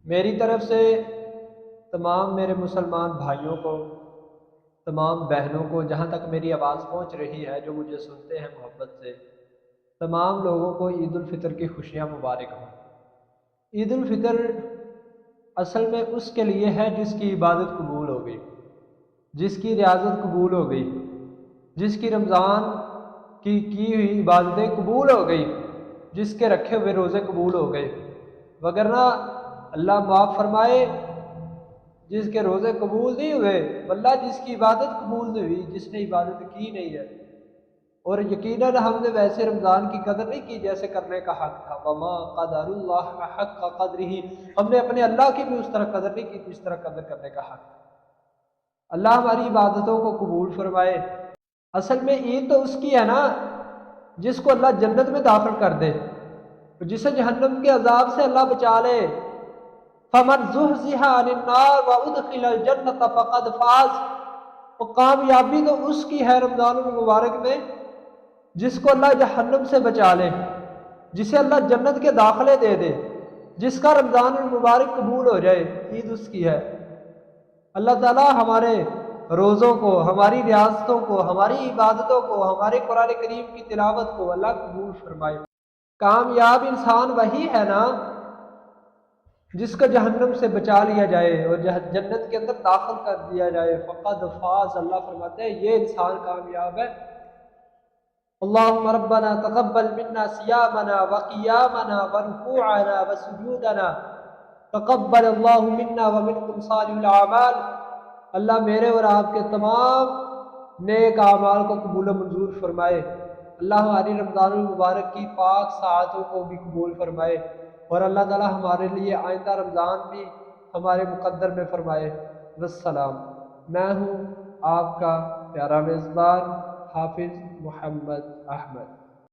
میری طرف سے تمام میرے مسلمان بھائیوں کو، تمام بہنوں کو، جہاں تک میری آواز پہنچ رہی ہے، جو مجھے سنتے ہیں محبت سے، تمام لوگوں کو عید الفطر کی خوشیاں مبارک ہوں۔ عید الفطر اصل میں اس کے لیے ہے جس کی عبادت قبول ہو گئی، جس کی ریاضت قبول ہو گئی، جس کی رمضان کی ہوئی عبادتیں قبول ہو گئی، جس کے رکھے ہوئے روزے قبول ہو گئے، وگرنہ اللہ معاف فرمائے جس کے روزے قبول نہیں ہوئے، واللہ جس کی عبادت قبول نہیں ہوئی، جس نے عبادت کی نہیں ہے۔ اور یقیناً ہم نے ویسے رمضان کی قدر نہیں کی جیسے کرنے کا حق تھا، وما قدر اللہ حق قدرہ، ہم نے اپنے اللہ کی بھی اس طرح قدر نہیں کی جس طرح قدر کرنے کا حق تھا۔ اللہ ہماری عبادتوں کو قبول فرمائے۔ اصل میں عید تو اس کی ہے نا جس کو اللہ جنت میں داخل کر دے، جسے جہنم کے عذاب سے اللہ بچا لے۔ فمن زحزح عن النار وادخل الجنت فقد فاز، وہ کامیابی تو اس کی ہے رمضان المبارک میں جس کو اللہ جہنم سے بچا لے، جسے اللہ جنت کے داخلے دے دے، جس کا رمضان المبارک قبول ہو جائے، عید اس کی ہے۔ اللہ تعالیٰ ہمارے روزوں کو، ہماری ریاضتوں کو، ہماری عبادتوں کو، ہمارے قرآن کریم کی تلاوت کو اللہ قبول فرمائے۔ کامیاب انسان وہی ہے نا جس کو جہنم سے بچا لیا جائے اور جنت کے اندر داخل کر دیا جائے۔ فقد فاز، اللہ فرماتے ہیں یہ انسان کامیاب ہے۔ اللہم ربنا تقبل منا صیامنا وقیامنا ورکوعنا وسجودنا، تقبل اللہ منا ومنکم صالح الاعمال، اللہ میرے اور آپ کے تمام نیک اعمال کو قبول و منظور فرمائے۔ اللہ ہماری رمضان المبارک کی پاک ساعتوں کو بھی قبول فرمائے، اور اللہ تعالی ہمارے لیے آئندہ رمضان بھی ہمارے مقدر میں فرمائے۔ والسلام۔ میں ہوں آپ کا پیارا میزبان حافظ محمد احمد۔